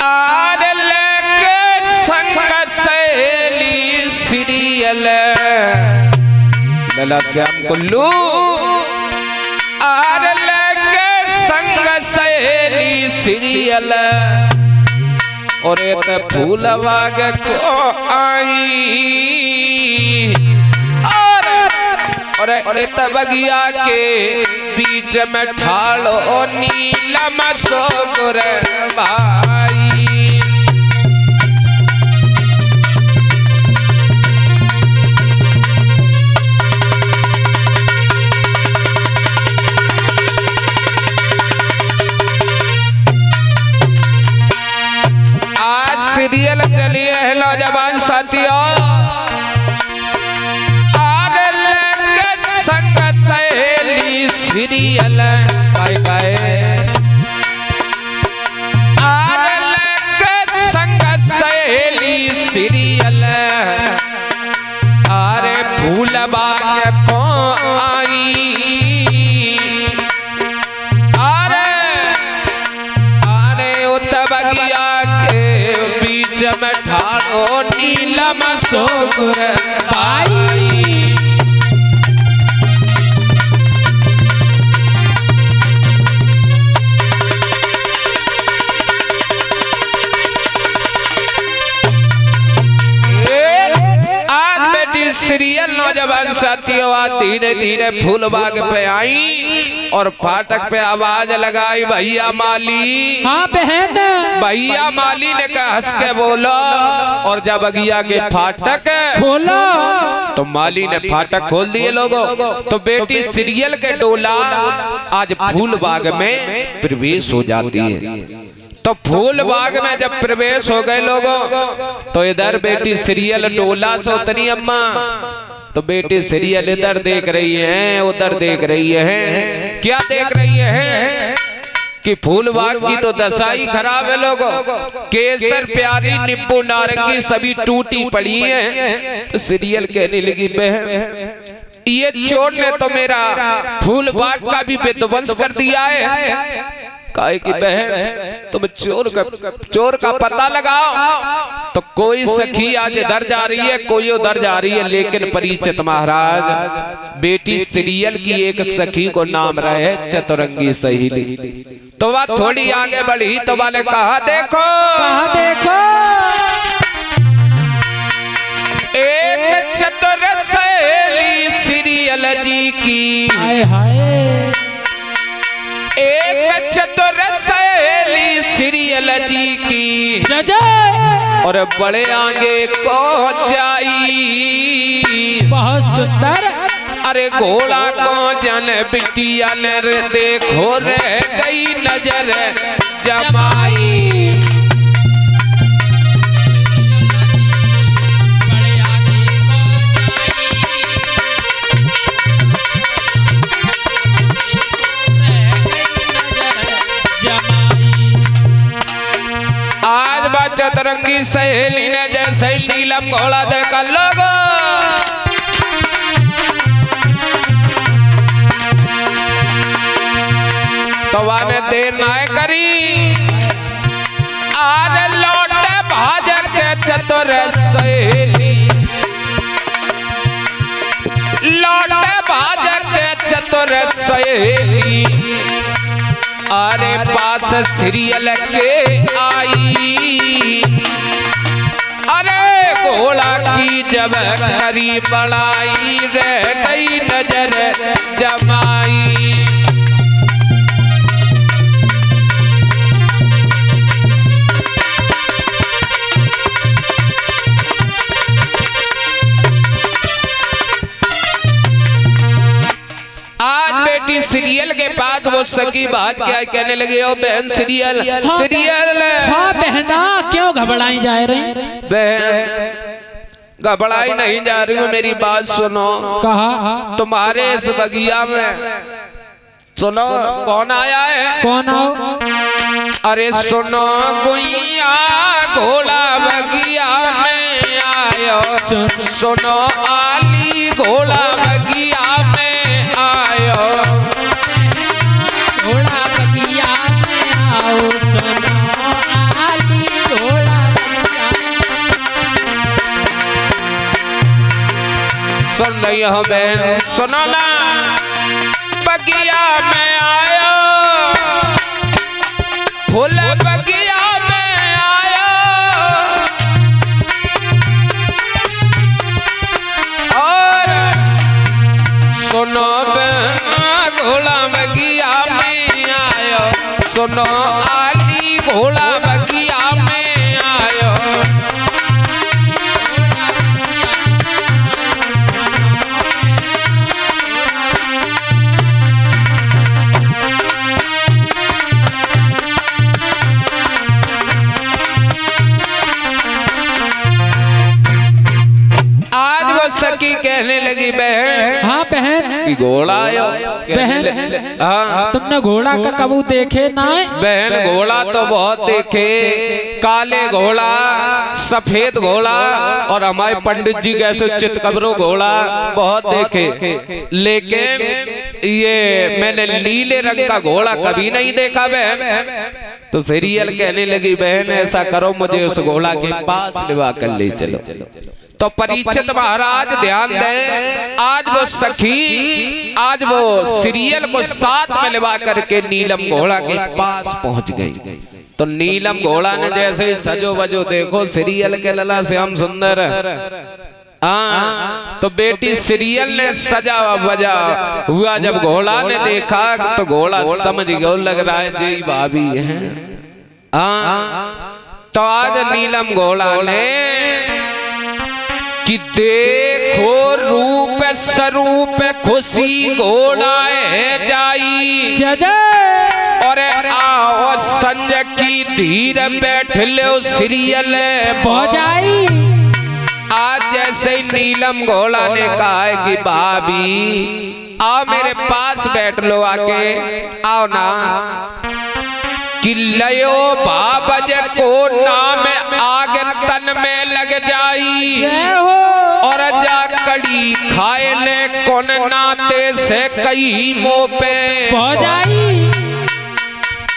Are लेके संग सहेली सीरियल लला श्याम कुल्लू आर लेके संग सहेली सीरियल और एक फूल बाग को आई और इत बगिया के बीच में ठाड़ो नीलम सोगुर भाई आज सीरियल चलिए है नौजवान साथियों सीरियल गाय गाय आर लेके संग सहेली सीरियल आरे फूल बाग को आई आरे आरे उत बगिया के बीच में ठाड़ो नीलम सोगुर भाई सीरियल नौजवान साथियों आज धीरे धीरे फूल बाग पे आई और फाटक पे आवाज लगाई भैया माली। हाँ बहन। भैया माली ने कहा हंस के बोलो और जब बगिया के फाटक खोलो तो माली ने फाटक खोल दिए लोगों। तो बेटी सीरियल के डोला आज फूल बाग में प्रवेश हो जाती है। तो फूल बाग में जब प्रवेश हो गए लोगों तो इधर बेटी सीरियल डोला सोतनी अम्मा तो बेटी सीरियल इधर देख रही है उधर देख रही है। क्या देख रही है कि फूल बाग की तो दशा ही खराब है लोगों। केसर प्यारी नींबू नारंगी सभी टूटी पड़ी है। तो सीरियल कहने लगी बहन ये चोर ने तो मेरा फूल बाग का भी विध्वंस कर दिया है। काहे की बहन तुम चोर का पता लगाओ। तो कोई सखी आज इधर जा रही है कोई उधर जा रही है लेकिन परिचित महाराज बेटी सीरियल की एक सखी को नाम रहे चतुरंगी सहेली। तो वह थोड़ी आगे बढ़ी तो वाले कहा देखो एक चतुर सहेली सीरियल जी की एक चतुर सहेली सीरियल जी की और बड़े आगे को जाई बहुत सुंदर। अरे घोड़ा को जन बिटिया ने देखो रे गई नजर जमाई। आज बात चतुरंगी सहेली ने जैसे नीलम घोड़ा देखा लोगो तो वाने देर ना करी आर लौटे भाजक के चतुर सहेली लौटे भाजक के चतुर सहेली अरे पास सीरियल के आई। अरे घोड़ा की जब करी बड़ाई रह गई नजर जमाई। बेटी सीरियल के पास वो सकी बात क्या कहने लगे ओ बहन सीरियल सीरियल हाँ बहना क्यों घबराई जा रही बहन घबराई नहीं जा रही हूँ मेरी बात सुनो। कहा तुम्हारे इस बगिया में सुनो कौन आया है कौन आओ। अरे सुनो गुइया घोड़ा बगिया में आयो सुनो आली घोड़ा बगिया में आयो घोड़ा बगिया में आओ सुनो आली सुन रही हो बहन, सुनो ना। बगिया में आयो, फूल बगिया में आयो, और सुनो घोड़ा बगिया में आयो, सुनो आली घोड़ा बगिया में आयो। आज वो सखी कहने लगी बहन, हाँ बहन, कि घोड़ा आयो। बहन हाँ तुमने घोड़ा का कबू देखे ना है? बहन घोड़ा तो बहुत देखे, काले घोड़ा, सफेद घोड़ा, और हमारे पंडित जी कैसे चितकबरों घोड़ा बहुत देखे, लेकिन ये मैंने नीले रंग का घोड़ा कभी नहीं देखा बहन। तो सीरियल कहने लगी बहन ऐसा करो, मुझे उस घोड़ा के पास लिवा कर ले चलो। तो परीक्षित महाराज ध्यान दें, आज वो सखी, आज वो सीरियल को साथ में लिवा करके नीलम घोड़ा के पास पहुंच गई। तो नीलम घोड़ा ने जैसे ही सजो बजो, देखो सीरियल के लला से हम सुंदर, हाँ। तो बेटी सीरियल ने सजा बजा हुआ जब घोड़ा ने देखा, तो घोड़ा समझ गया, लग रहा है जी भाभी है। हाँ तो आज नीलम घोड़ा ने कि देखो रूप स्वरूप खुशी घोड़ा है जाई, और आओ संजय की धीर बैठ लो सीरियल पहुंचाई। आज जैसे ही नीलम घोड़ा ने कहा है कि भाभी आओ मेरे पास बैठ लो, आके आओ ना, कि लयो बाबज को नाम आग तन में लग जाई, और जा कड़ी खाए ले कौन नाते से कई मुंह पे पहुंचाई।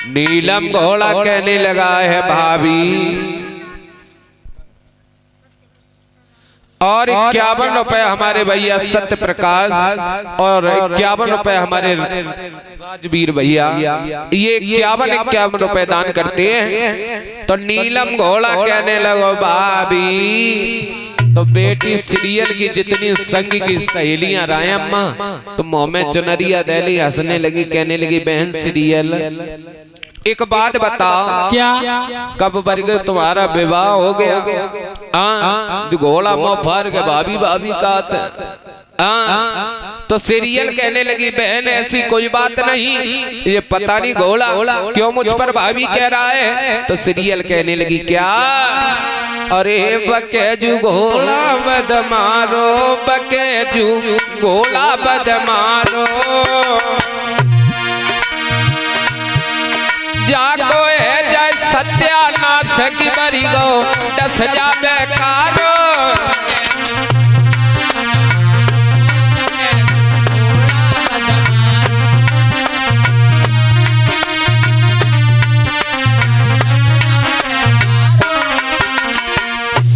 नीलम घोड़ा कहने लगा है भाभी, और 51 रुपए हमारे भैया सत्य प्रकाश, और 51 रुपए हमारे राजवीर भैया, ये 51 रुपए दान करते हैं। तो नीलम घोड़ा कहने लगो भाभी, तो बेटी सीरियल की जितनी संग की सहेलियां राय अम्मा, तो मुंह में चुनरिया दहली हंसने लगी, कहने लगी बहन सीरियल एक बात बताओ, क्या? कब वर्ग तुम्हारा विवाह हो गया? जो घोड़ा मुंह फाड़ के भाभी भाभी कहा, तो सीरियल कहने लगी बहन ऐसी कोई बात नहीं, ये पता नहीं घोड़ा क्यों मुझ पर भाभी कह रहा है। तो सीरियल कहने लगी क्या? अरे बकेजू घोड़ा बद मारो, बकेजू घोड़ा बद मारो, जाको है जय सत्यानाश की बरी गो दस जा बेकारो।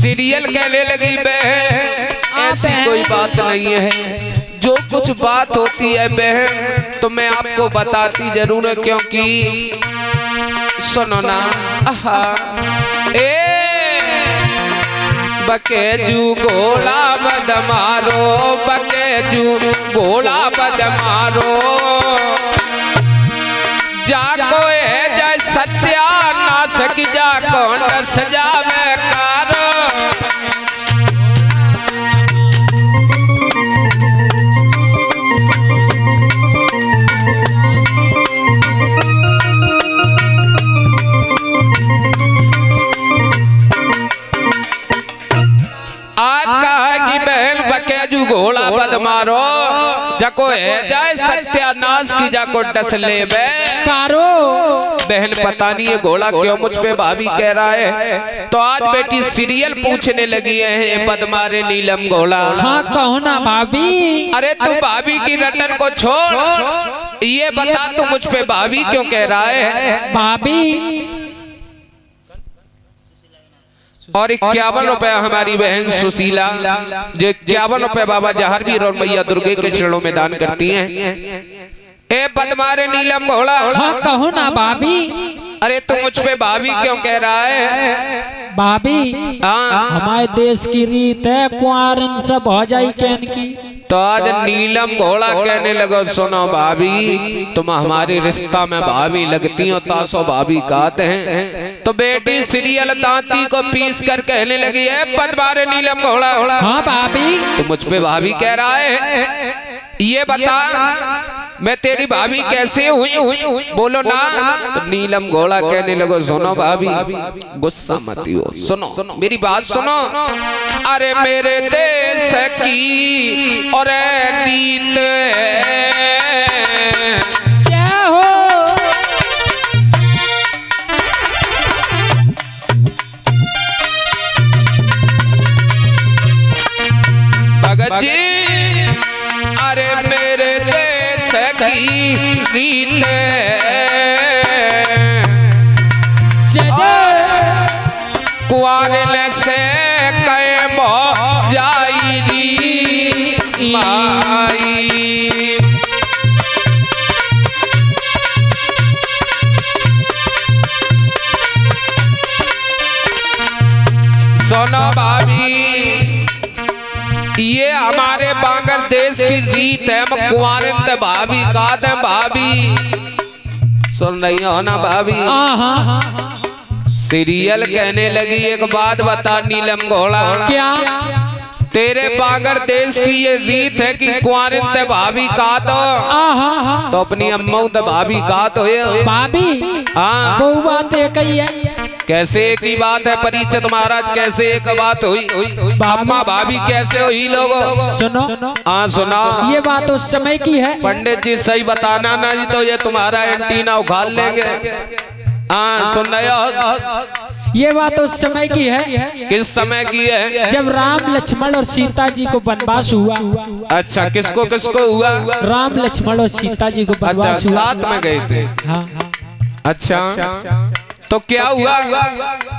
सीरियल कहने लगी बहन ऐसी कोई बात नहीं है, जो कुछ बात होती है बहन तो मैं आपको बताती जरूर है, क्योंकि सुनो ना, बकेजू घोड़ा बद मारो, बकेजू घोड़ा बद मारो, जाको है जय सत्यानाश की जाको दस जावे कारो। आज कहा कि बहन बकेजू घोड़ा बद मारो, जाको है जाए सत्यानाश की जाको डस ले कारो। बहन पता नहीं ये घोड़ा क्यों मुझ पे भाभी कह रहा है। तो आज बेटी सीरियल पूछने लगी है बदमारे नीलम घोड़ा। हाँ कहो ना भाभी। अरे तू भाभी की रटन को छोड़, ये बता तू मुझ पे भाभी क्यों कह रहा है? भाभी और 51 रुपया हमारी बहन सुशीला जो 51 रुपए बाबा जहारवीर और मैया दुर्गे के चरणों में दान करती हैं। ए बदमारे नीलम घोड़ा, हाँ कहो ना भाभी। अरे तू मुझ पे भाभी क्यों कह रहा है? भाभी हमारे देश की रीत है कुंवारन सब हो जाई कहन की, तो आज नीलम घोड़ा कहने लगो सुनो भाभी तुम हमारे रिश्ता में भाभी लगती हो, तासो भाभी कहते हैं। तो बेटी सीरियल दांती को पीस कर कहने लगी है बदमारे नीलम घोड़ा, हाँ भाभी तो मुझ पे भाभी कह रहा है, ये बता मैं तेरी भाभी कैसे हुई? बोलो ना। तो नीलम घोड़ा कहने लगो सुनो भाभी गुस्सा मत हो, सुनो मेरी बात सुनो। अरे मेरे देश की और रीत जय हो। भगत जी अरे मेरे देश की रीत कुआरन से कैम जाई री माई। सोनो भाभी ये हमारे बांग्लादेश देश की रीत है, हम कुंवारिन भाभी कहते हैं। भाभी सुन रही हो ना भाभी? सीरियल कहने लगी एक बात बता नीलम घोड़ा, क्या तेरे बांग्लादेश देश की ये रीत है कि कुंवारिन भाभी कहा तो अपनी अम्मा तो भाभी कहा तो भाभी हाँ वो बात एक ही है। कैसे एक ही बात है परीक्षित महाराज, कैसे एक बात हुई? अम्मा भाभी कैसे हुई लोगों? सुनो हाँ सुना। ये बात उस समय की है पंडित जी सही बताना ना जी तो ये तुम्हारा एंटीना उखाड़ लेंगे। हाँ सुन रहे हो? ये बात उस समय की है। किस समय की है? जब राम लक्ष्मण और सीता जी को वनवास हुआ। अच्छा किसको किसको हुआ? राम लक्ष्मण और सीता जी को वनवास हुआ। साथ में गए थे। हाँ अच्छा तो क्या हुआ?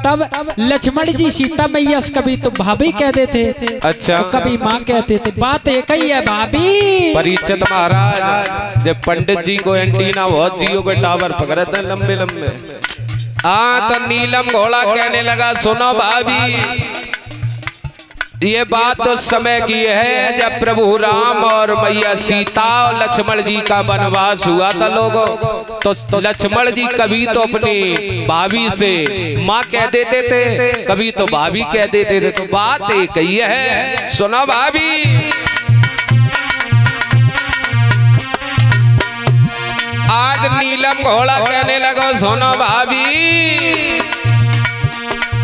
तब लक्ष्मण जी सीता मैया कभी तो भाभी कहते थे, अच्छा तो कभी माँ कहते थे। बात एक ही है भाभी। परीक्षित महाराज जब पंडित जी को एंटीना बहुत जियो के टावर पकड़े थे लंबे लंबे। हाँ तो नीलम घोड़ा कहने लगा सुनो भाभी ये बात तो समय की है जब प्रभु राम और मैया सीता और लक्ष्मण जी का वनवास हुआ था लोगों। तो लक्ष्मण जी कभी तो अपनी भाभी से माँ कह देते थे, कभी तो भाभी कह देते थे। तो बात एक ही है, सुनो भाभी। आज नीलम घोड़ा कहने लगा सुनो भाभी,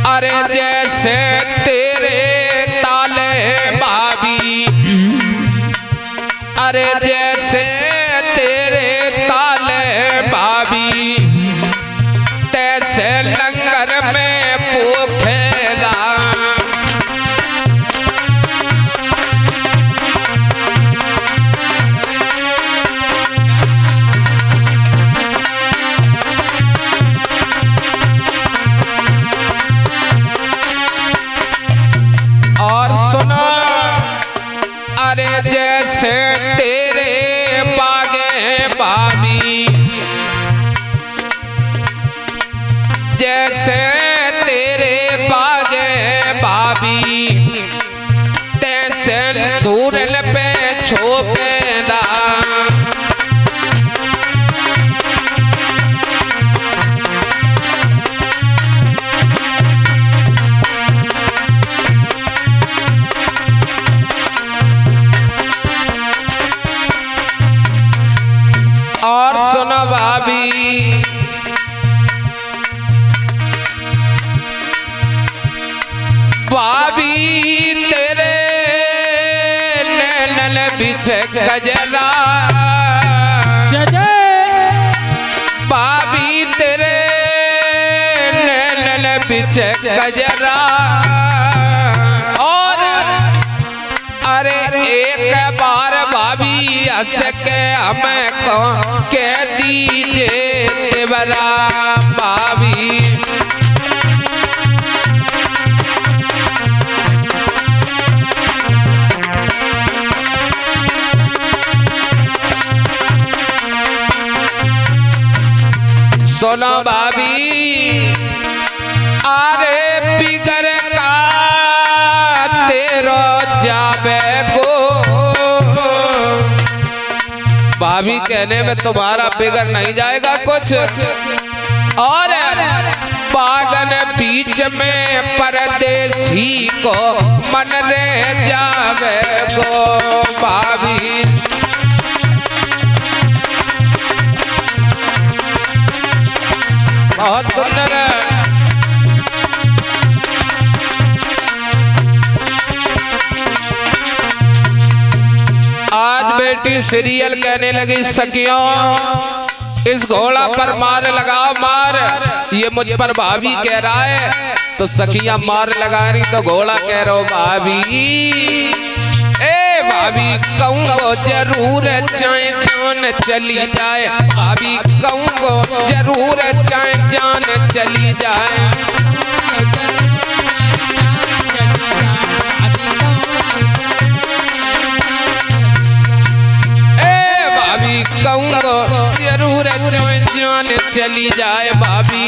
अरे जैसे तेरे ताले भाभी, अरे जैसे तेरे ताले भाभी, तैसे लंगर में पोखेरा। और सुनो अरे जैसे तेरे बागे भाभी, जैसे तेरे बागे भाभी, तैसे धूरल पे छोकेरा। और सुनो भाभी भाभी तेरे नैनन बिछ गजरा, भाभी तेरे नैनन बिछ गजरा। और अरे एक बार भाभी हंस के हमें कह दीजिए तेवरा। भाभी सुनो भाभी अरे बिगर का तेरो जावे गो। भाभी कहने में तुम्हारा बिगड़ नहीं जाएगा कुछ। और बागन बीच में परदेसी को मन रह जावे गो। भाभी बहुत सुंदर है। आज बेटी सीरियल कहने लगी सखियों इस घोड़ा पर मार लगाओ मार। ये मुझ पर भाभी कह रहा है तो सखियां मार लगा रही तो घोड़ा कह रहा भाभी ए भाभी कहूँगो जरूर चाहे जान चली जाए। भाभी कहूँगो जरूर चाहे जान चली जाए। कहूँगो जरूर जान चली जाए। भाभी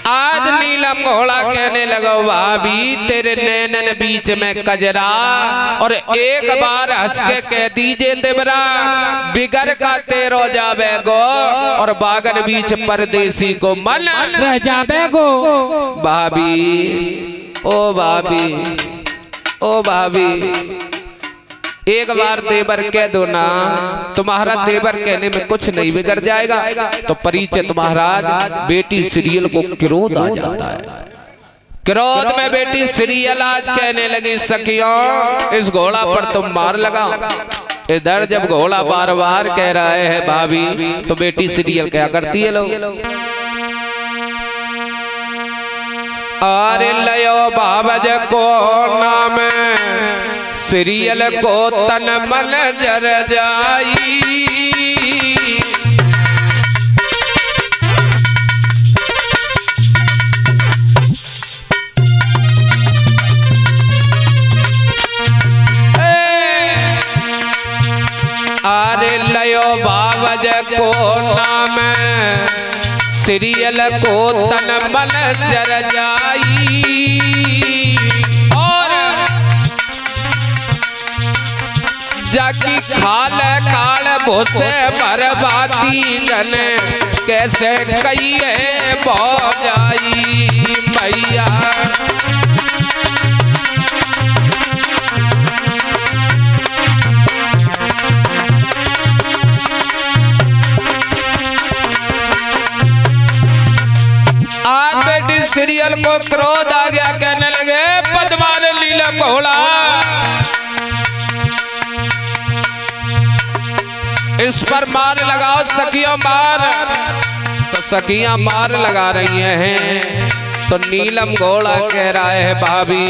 आज नीलम घोड़ा कहने लगो भाभी तेरे नैनन बीच में कजरा और एक बार हंस के कह दीजिए देवरा बिगड़ का तेरो जावे गो। और बागन बीच परदेसी को मन रह जावे गो। भाभी ओ भाभी ओ भाभी एक बार देवर कह दो ना तुम्हारा देवर कहने में कुछ नहीं बिगड़ जाएगा। तो परिचित महाराज बेटी सीरियल को क्रोध आ जाता है। क्रोध में बेटी सीरियल आज कहने लगी सखियों इस घोड़ा पर तुम मार लगाओ। इधर जब घोड़ा बार बार कह रहा है भाभी तो बेटी सीरियल क्या करती है लोग अरे लयो बाबज को नाम सीरियल को तन मन जर जाई। अरे लयो बाबज को नाम सीरियल को तन मन जर जाई। और जाकी खाल काल भोसे बर्बादी जन कैसे कहिए बो जाई मैया। आज बेटी सीरियल को क्रोध आ गया कहने लगे पद्मार नीलम घोड़ा इस पर मार लगाओ सखियों मार। तो सखियां मार लगा रही हैं तो नीलम घोड़ा कह रहा है भाभी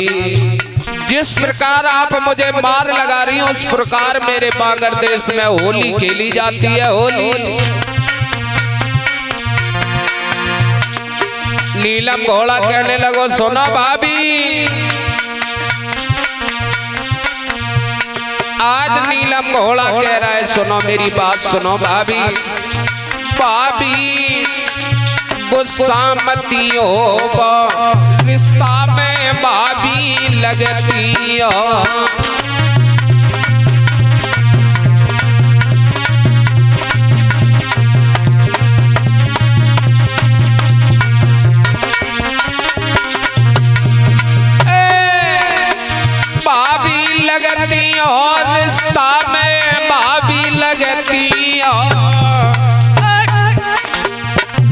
जिस प्रकार आप मुझे मार लगा रही हो उस प्रकार मेरे बागर देश में होली खेली जाती है। होली नीलम घोड़ा कहने लगो सुनो भाभी आज नीलम घोड़ा कह रहा है सुनो मेरी बात सुनो भाभी। भाभी गुस्सा मती हो रिश्ता में भाभी लगती हो। लगती और रिश्ता में भाभी लगती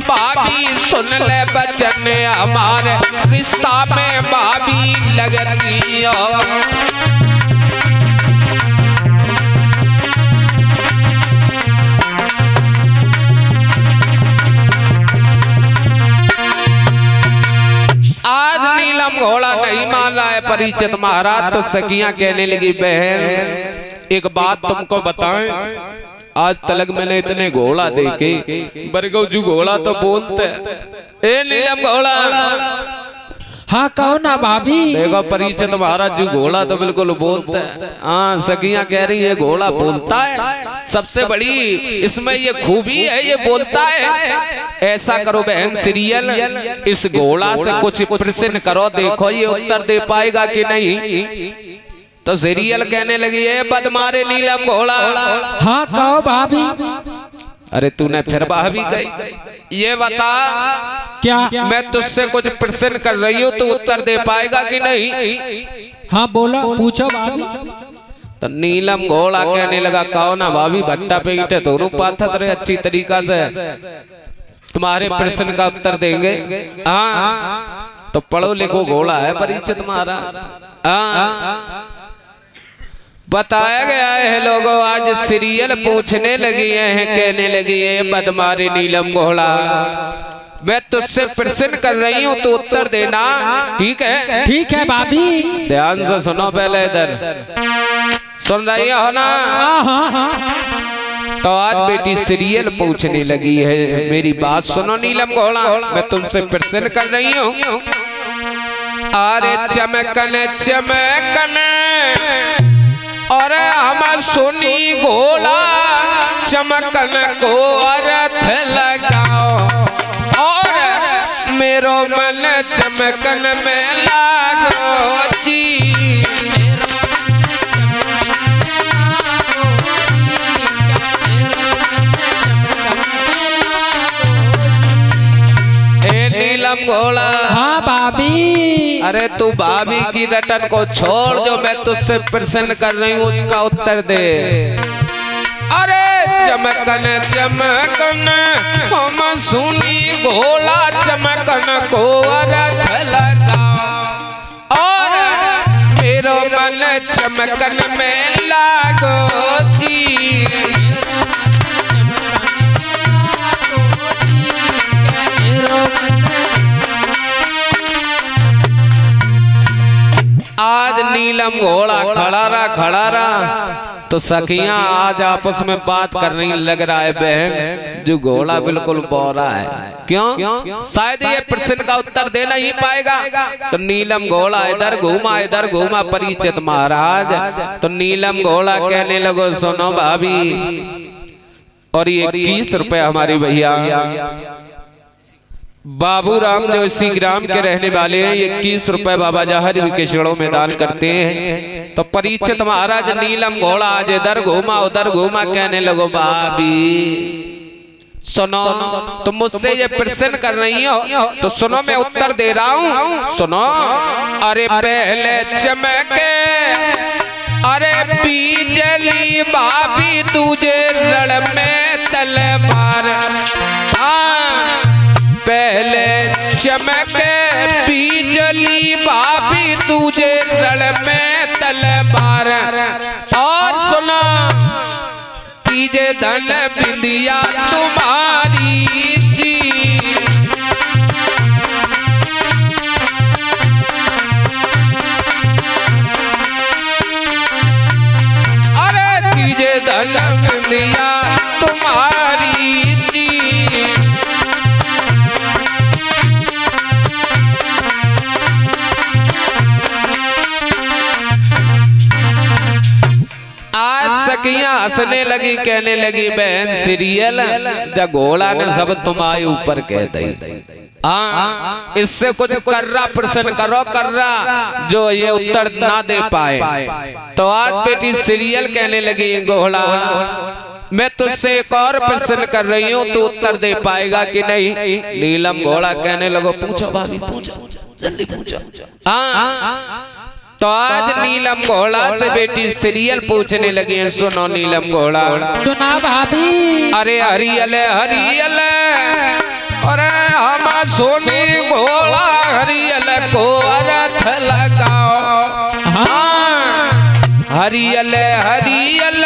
भाभी सुन ले बचन हमारे रिश्ता में भाभी लगती आज नीलम घोड़ा नहीं मान रहा है परिचित महाराज। तो सखियां कहने लगी बहन एक बात तुमको बताएं आज तलक मैंने इतने घोड़ा देखे बरगौ जू घोड़ा तो बोलते ए नीलम घोड़ा हाँ कहो ना भाभी। देखो परिचित महाराज जी घोड़ा तो बिल्कुल बोलता है। हाँ सखियां कह रही है घोड़ा बोलता है, सबसे बड़ी इसमें ये खूबी है, ये बोलता है। ऐसा करो बहन सीरियल, इस घोड़ा से कुछ प्रश्न करो, देखो ये उत्तर दे पाएगा कि नहीं। तो सीरियल कहने लगी है बदमारे नीलम घोड़ा। हाँ कहो भाभी। अरे तूने फिर भाभी कही, ये बता क्या? मैं तुझसे कुछ प्रश्न कर रही हूँ, तू उत्तर दे पाएगा कि नहीं। हाँ बोलो, पूछो भाभी। तो नीलम घोड़ा कहने लगा कहो ना भाभी, भट्टा पे ईंटे तो रूपाथा तेरे अच्छी तरीका से तुम्हारे प्रश्न का उत्तर देंगे। हाँ तो पढ़ो लिखो घोड़ा है परिचित महाराज। हाँ बताया गया है लोगों, आज सीरियल पूछने लगी है, कहने लगी है बदमारे नीलम घोड़ा, मैं तुझसे प्रश्न कर रही हूँ, तू उत्तर देना, ठीक है? ठीक है भाभी। ध्यान से सुनो, पहले इधर सुन रही हो ना? तो आज बेटी सीरियल पूछने लगी है, मेरी बात सुनो नीलम घोड़ा, मैं तुमसे प्रश्न कर रही हूँ। अरे चमकन चमकन और हम सुनी घोड़ा, चमकन को अर्थ लगाओ, और मेरो मन चमकन में लागो जी। नीलम घोड़ा। हाँ भाभी। अरे तू भाभी की रटन को छोड़, जो मैं तुझसे प्रश्न कर रही हूँ उसका उत्तर दे। अरे चमकन चमकन हम सुनी घोड़ा, चमकन को अर्थ लगाओ, और मेरो मन चमकन में लागो जी। आज नीलम घोड़ा खड़ा रहा, तो सखियां आज आपस में बात कर रही, लग रहा है बहन जो घोड़ा बिल्कुल बोरा है। क्यों? शायद ये प्रश्न का उत्तर दे नहीं पाएगा। तो नीलम घोड़ा इधर घूमा परिचित महाराज। तो नीलम घोड़ा कहने लगो सुनो भाभी, और ये 21 रुपए हमारी भैया बाबू राम जो इसी ग्राम के रहने वाले हैं, 21 रुपए बाबा जहर के चरणों में दान करते हैं। तो परिचित महाराज नीलम घोड़ा आज इधर घूमा कहने लगो भाभी सुनो, तुम मुझसे ये प्रश्न कर रही हो, तो सुनो मैं उत्तर दे रहा हूँ, सुनो। अरे पहले चमके अरे बिजली भाभी, तुझे रण में तलवार, पहले चमके बिजली भाभी, तुझे रण में तलवार, और सुना तीजे धन बिंदिया तुम्हारी जी। अरे तीजे धन बिंदिया तुम्हारी जी। सखियां हंसने लगी, कहने लगी बहन सीरियल जब घोड़ा ने सब तुम्हारे ऊपर कह दी। हाँ इससे कुछ कर्रा प्रश्न करो, कर्रा जो ये उत्तर ना दे पाए। तो आज बेटी सीरियल कहने लगी घोड़ा, मैं तुझसे एक और प्रश्न कर रही हूँ, तू उत्तर दे पाएगा कि नहीं। नीलम घोड़ा कहने लगो पूछो भाभी, पूछो जल्दी पूछो। हाँ तो आज नीलम घोड़ा से बेटी सीरियल पूछने लगी है, सुनो नीलम घोड़ा। सुना भाभी। अरे हरियल हरियल अरे हम सोनी घोड़ा, हरियल को अर्थ लगाओ। हाँ हरियल हरियल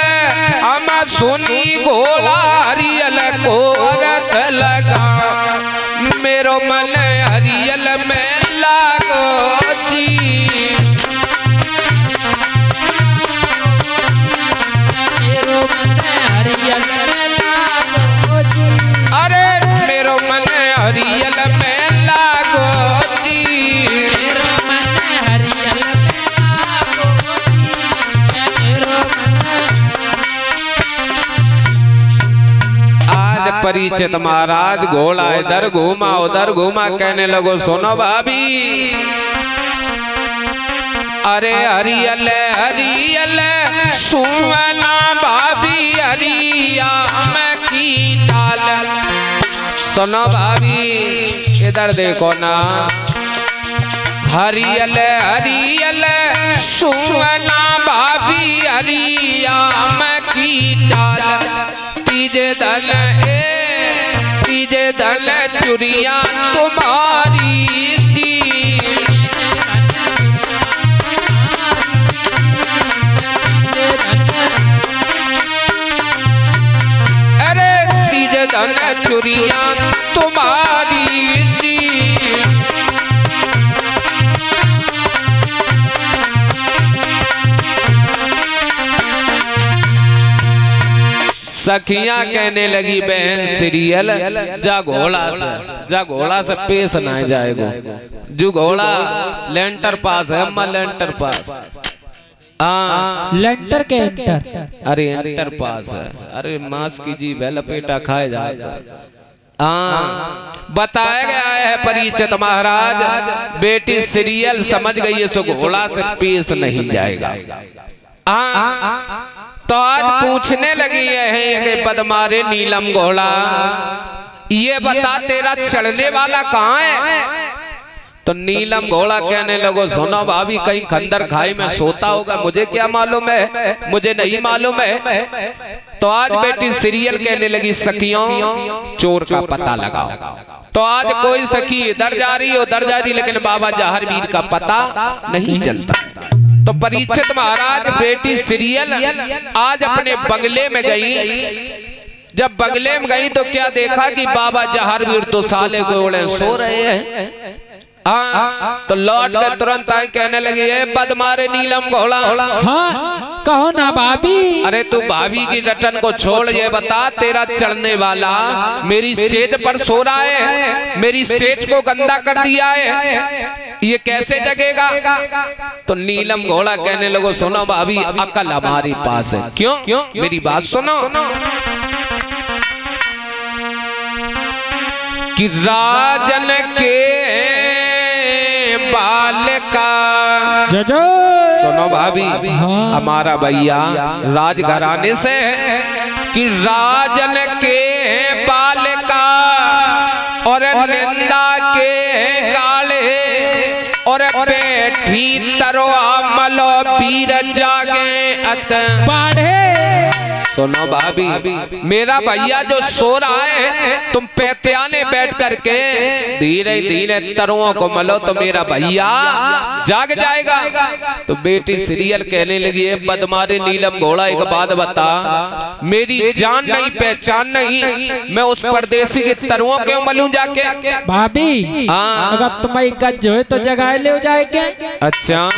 हम सोनी घोड़ा, हरियल को अर्थ लगाओ, मेरो मन हरियल में लागो जी। अरे मेरो मन हरियल में लागो जी। परिचित महाराज घोड़ा इधर घूमा उधर घूमा, कहने लगो सुनो भाभी, अरे हरियल हरियल सुवना भाभी हरिया में की डाल। सुनो भाभी इधर देखो ना, हरियल हरियल सुवना भाभी हरिया में की डाल। तीजे धन तीजे धन चुरिया तुम्हारी दी। अरे तीजे धन चुरिया तुम्हारी दी। सखियां कहने लगी बहन सीरियल जा घोड़ा से पेश ना जाएगो। जो घोड़ा लेंटर पास है, अम्मा लेंटर पास। लेंटर के एंटर, अरे एंटर पास है। अरे मांस की जी लपेटा खाए जाता। बताया गया है परिचित महाराज, बेटी सीरियल समझ गई है, सो घोड़ा से पेश नहीं जाएगा। तो आज पूछने लगी है कि पद्मारे नीलम घोड़ा, ये बता तेरा चढ़ने वाला कहाँ है? तो नीलम घोड़ा कहने लगो सुनो भाभी, कहीं खंडर खाई में सोता होगा, मुझे क्या मालूम है, मुझे नहीं मालूम है। तो आज बेटी सीरियल कहने लगी सखियों चोर का पता लगाओ। तो आज कोई सखी इधर जा रही उधर जा रही, लेकिन बाबा जहारवीर का पता नहीं चलता। तो परिचित महाराज बेटी सीरियल आज अपने बंगले में गई। जब बंगले में गई तो क्या देखा कि बाबा जहारवीर तो साले घोड़े सो रहे हैं। तो लौट कर तुरंत आई, कहने लगी है पद्मारे नीलम घोड़ा। हाँ कहो ना भाभी। अरे तू भाभी की रटन को छोड़, ये बता तेरा चढ़ने वाला मेरी सेज पर सो रहा है, मेरी सेज को गंदा कर दिया है, ये कैसे जगेगा? तो नीलम घोड़ा कहने लगो सुनो भाभी, अकल हमारे पास है। क्यों? मेरी बात सुनो कि राजन के बाल का सुनो भाभी, हमारा भैया राजघराने से है कि राजन के बाल का और निंदा के गाले और बैठी तरोआ मलो पीर जागे अत बाढ़े। सुनो भाभी, मेरा भैया जो सो रहा है, तुम पैत्याने बैठ करके धीरे धीरे तरुओं को मलो तो मेरा भैया जाग जाएगा। तो बेटी सीरियल कहने लगी है पद्मारे नीलम घोड़ा, एक बात बता, मेरी जान नहीं पहचान नहीं, मैं उस परदेसी के तरुओं क्यों मलूं जाके? भाभी अगर तुम्हारी गज हो तो जगाए ले जाए क्या? अच्छा,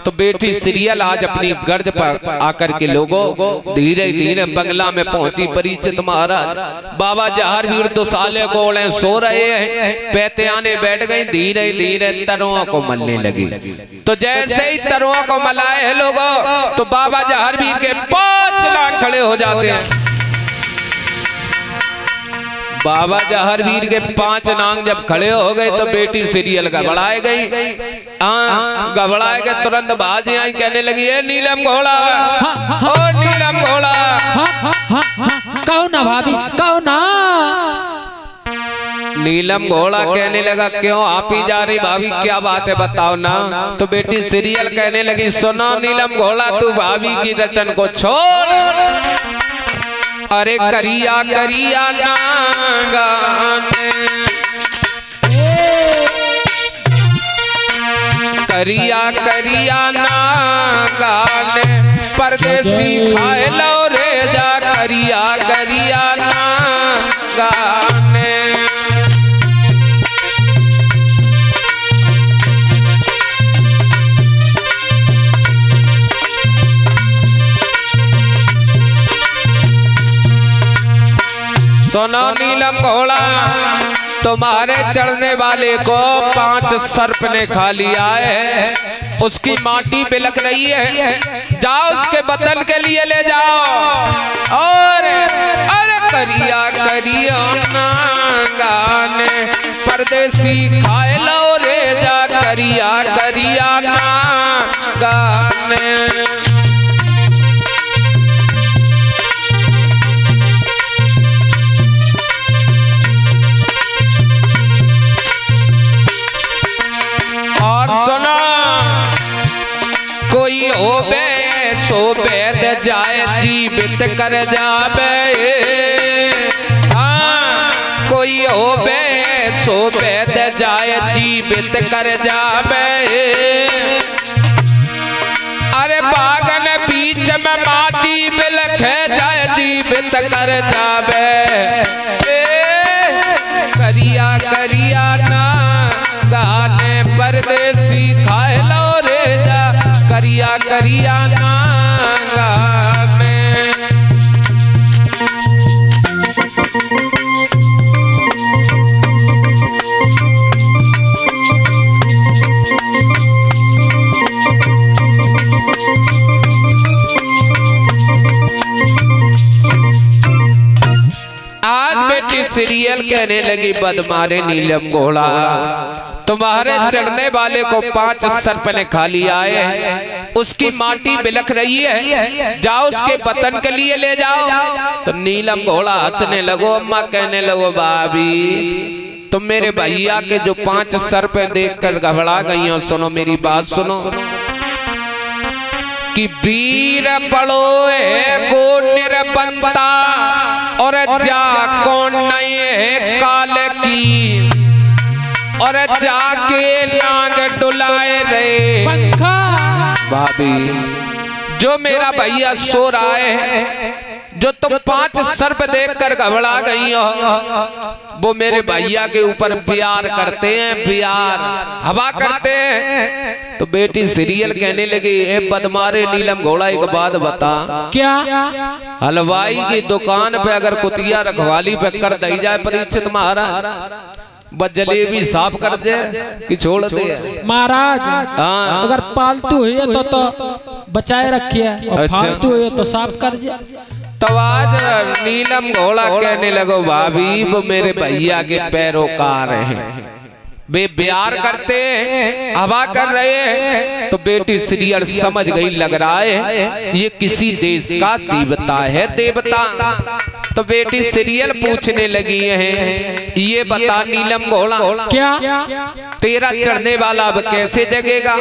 तो बेटी सीरियल आज अपनी गर्ज पर आकर के लोगों धीरे धीरे बंगला में पहुंची। परिचित महाराज बाबा जहारवीर तो साले घोड़े सो रहे हैं, पैत्याने बैठ गए, धीरे धीरे तरुओं को मलने लगी। तो जैसे ही तरुओं को मलाए हैं लोगों, तो बाबा जहारवीर के 5 लाख खड़े हो जाते हैं। बाबा जहारवीर के 5 नांग जब खड़े हो गए तो बेटी सीरियल घबराए गई। घबराए के तुरंत बाजी आई, कहने लगी है नीलम घोड़ा, ओ नीलम घोड़ा। कहो ना भाभी, कहो ना। नीलम घोड़ा कहने लगा क्यों आप ही जा रही भाभी, क्या बात है बताओ ना। तो बेटी सीरियल कहने लगी सुनो नीलम घोड़ा, तू भाभी की रटन को छोड़, अरे करिया करिया नागाने, करिया करिया नागाने, परदेसी खाए लो रे जा, करिया करिया नागाने। सुनो नीलम घोड़ा, तुम्हारे चढ़ने वाले को 5 सर्प ने खा लिया है, उसकी माटी बिलक रही है, जाओ उसके बदन के लिए ले जाओ। और अरे करिया करिया ना गाने परदेसी खाए लो रे जा करिया करिया ना गाने। और सुना कोई होवे सो वेद जाए जीवित कर जावे, हाँ कोई होवे सो वेद जाए जीवित कर जावे। अरे बागन बीच में माटी बिलख जाए जीवित कर जावे। करिया करिया ना गाने परदेसी खाए लो रे जा करिया करिया ना गाने। आज बेटी सीरियल कहने लगी बदमारे नीलम घोड़ा तुम्हारे चढ़ने वाले को 5 सर्प ने खा लिया है, उसकी माटी बिलख रही है, जाओ उसके पतन के लिए ले जाओ। तो नीलम घोड़ा हंसने लगो, अम्मा कहने लगो भाभी तुम मेरे भैया के जो 5 सर्प देखकर घबरा गई हो। सुनो मेरी बात सुनो कि वीर पड़ो गो निरबंता और जा कौन नए काल की और जाके नाग डुलाए रे भाभी। जो मेरा भैया सो रहा है, जो तुम 5 सर्प देखकर घबरा गई हो, वो मेरे भैया के ऊपर प्यार करते हैं, प्यार हवा करते हैं। तो बेटी सीरियल कहने लगी ए बदमारे नीलम घोड़ा एक बात बता, क्या हलवाई की दुकान पे अगर कुतिया रखवाली पे कर दी जाए परीक्षित महाराज, बस जलेबी साफ कर दे कि छोड़ दे महाराज? हाँ अगर पालतू है तो बचाए रखिए और अच्छा। फालतू है तो साफ कर दे। तो आज नीलम घोड़ा कहने लगो भाभी वो मेरे भैया के पैरोकार हैं, वे प्यार करते हैं, हवा कर रहे हैं। तो बेटी सीरियल समझ गई लग रहा है ये किसी देश का देवता है, देवता। तो बेटी सीरियल पूछने लगी है ये बता नीलम घोड़ा क्या तेरा चढ़ने वाला अब कैसे जगेगा?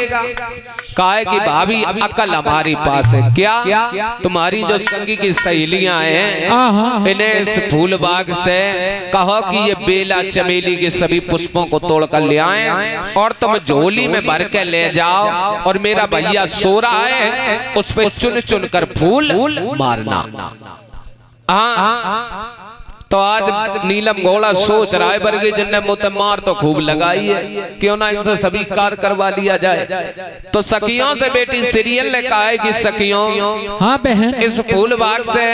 काहे कि भाभी अकल हमारी पास है। क्या तुम्हारी जो संगी की सहेलियां हैं इन्हें इस फूल बाग से कहो कि ये बेला चमेली के सभी पुष्पों को तोड़ कर ले आए और तुम झोली में भर के ले जाओ और मेरा भैया सो रहा है उस पे चुन चुन कर फूल मारना। तो आज नीलम घोड़ा सोच रहा है बरगे जिनने मुझे मार तो खूब लगाई है, क्यों ना इनसे सभी कार करवा लिया जाए। तो सखियों से बेटी सीरियल ने कहा है कि सखियों हाँ बहन इस फूल बाग से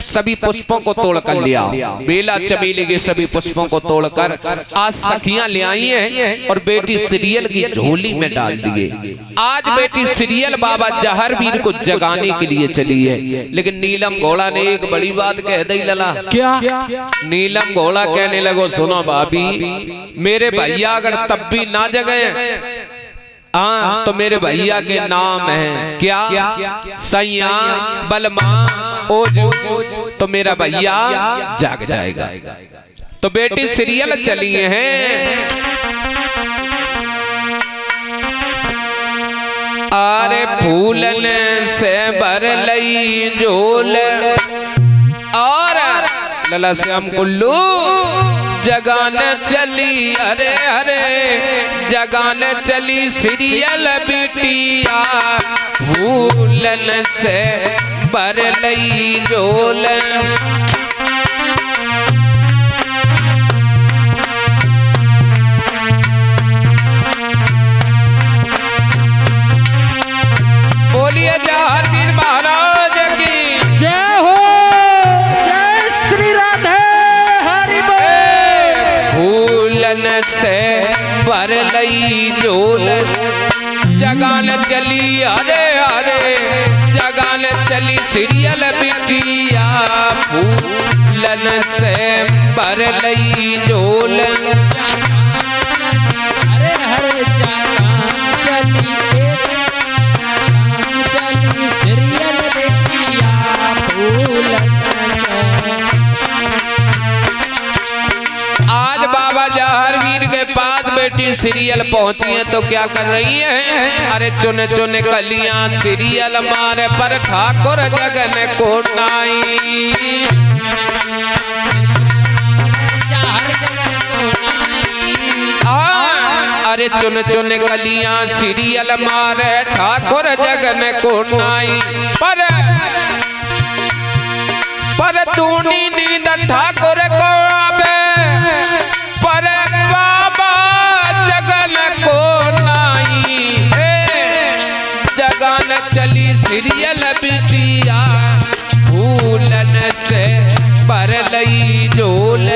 सभी पुष्पों को तोड़कर लिया, बेला चमेली के सभी पुष्पों को तोड़कर आज सखियां ले आई हैं और बेटी सीरियल की झोली में डाल दिए। आज बेटी सीरियल बाबा जहरवीर को जगाने के लिए चली है, लेकिन नीलम घोड़ा ने एक बड़ी बात कह दी लला। क्या? नीलम घोड़ा कहने लगो सुनो भाभी मेरे भैया अगर तब भी ना जगे तो मेरे भैया के नाम है क्या? सैया बलमा ओजू, तो मेरा भैया जाग जाएगा। तो बेटी सीरियल चली हैं आरे फूलन से भर लई झोल और लला श्याम कुल्लू जगान चली, अरे अरे जगान चली सीरियल बिटिया फूलन से भर लई झोल। बोलिए जहरवीर महाराज की जय हो, जय श्री राधे हरि बोल। फूलन से भर लई झोल जगान चली, अरे अरे जगान चली सीरियल बिटिया फूलन फूलन से भर लई झोल। हरे हरे जगान चली चली सीरियल बेटिया फूलन से। आज बाबा जहारवीर के पास बेटी सीरियल पहुंची है तो क्या कर रही है? अरे चुन चुन कलियां सीरियल मारे पर ठाकुर जगन को नाई। अरे चुन चुन कलियां सीरियल मारे ठाकुर जगन को नाई। पर तूनी नींद ठाकुर को आवे, पर बाबा जगन को नाई। जगन चली सीरियल बिटिया फूलन से भर लई झोल।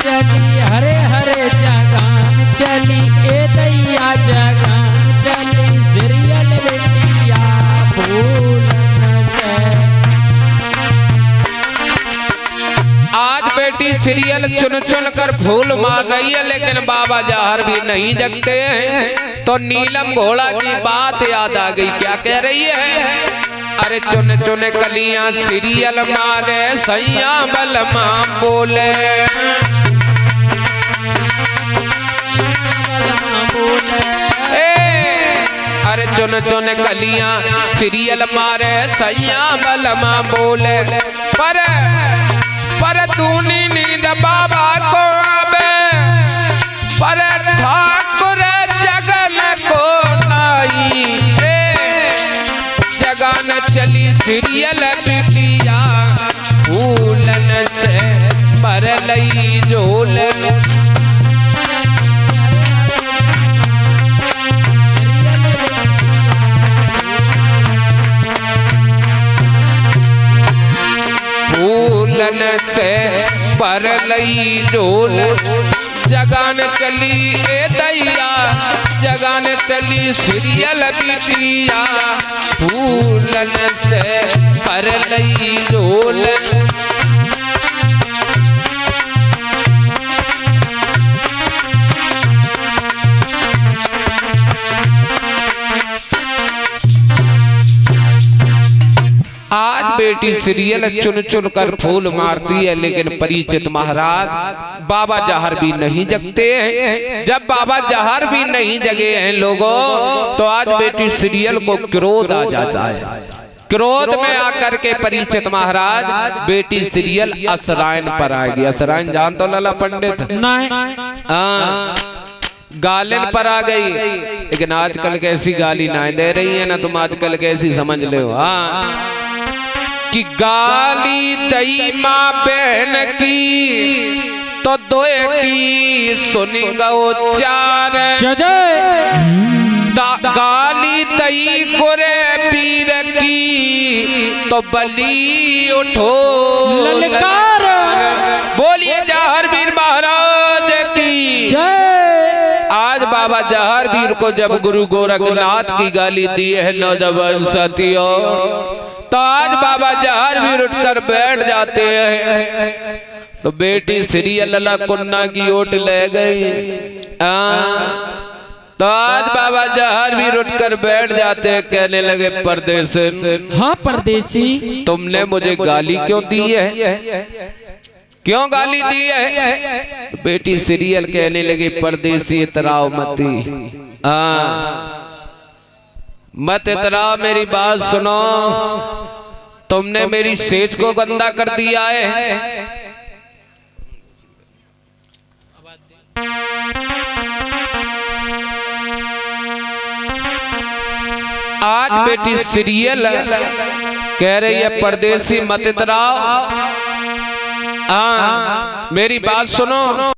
चली हरे हरे जगान चली ए दैया जगान चली सीरियल बेटिया फूलन से। आज बेटी सीरियल चुन चुन कर फूल मार रही है, लेकिन बाबा जहर भी नहीं जगते हैं। तो नीलम घोड़ा की बात याद आ गई, क्या कह रही है? अरे चुन चुन कलियां सीरियल मारे सैया बलमा बोले। अरे चुन चुन कलियां सीरियल मारे सैया बलमा बोले। पर तूनी नींद बाबा को आवे, पर ठाकुर जगन को नाई। जगन चली सीरियल बिटिया फूलन से भर लई झोल। फूलन से भर लई झोल। जगान चली ए दैया जगान चली सीरियल बिटिया फूलन से भर लई झोल। आज बेटी सीरियल चुन चुन कर फूल मारती है, लेकिन परिचित महाराज बाबा जहर भी नहीं जगते हैं। जब बाबा जहर भी नहीं जगे हैं लोगों, तो आज बेटी सीरियल को क्रोध आ जाता है। क्रोध में आकर के परिचित महाराज बेटी सीरियल असरायन पर आएगी। असरायन जान तो लाला पंडित गालिन पर आ गई, लेकिन आजकल कैसी गाली ना दे रही है ना, तुम आजकल कैसी समझ ले हो। कि गाली दई माँ बहन की तो दोए की सुनी गो चार। गाली दई गोरे पीर की तो बली उठो ललकार। बोलिए जहारवीर महाराज की जय। आज बाबा जहारवीर को जब गुरु गोरखनाथ की गाली दी है नौजवान साथियों, तो आज बाबा जहारवीर उठकर बैठ जाते हैं। तो बेटी सीरियल लला कुन्ना की ओट ले गई। तो आज बाबा जहारवीर उठकर बैठ जाते हैं, कहने लगे परदेसी। हाँ परदेसी, तुमने मुझे गाली क्यों दी है? क्यों गाली दी है? तो बेटी सीरियल कहने लगी परदेसी इतराओ मती। मत इतराओ, मेरी बात सुनो। तुमने मेरी सेज को गंदा कर दिया है। आज बेटी सीरियल कह रही है परदेसी मत इतराओ। मेरी बात सुनो।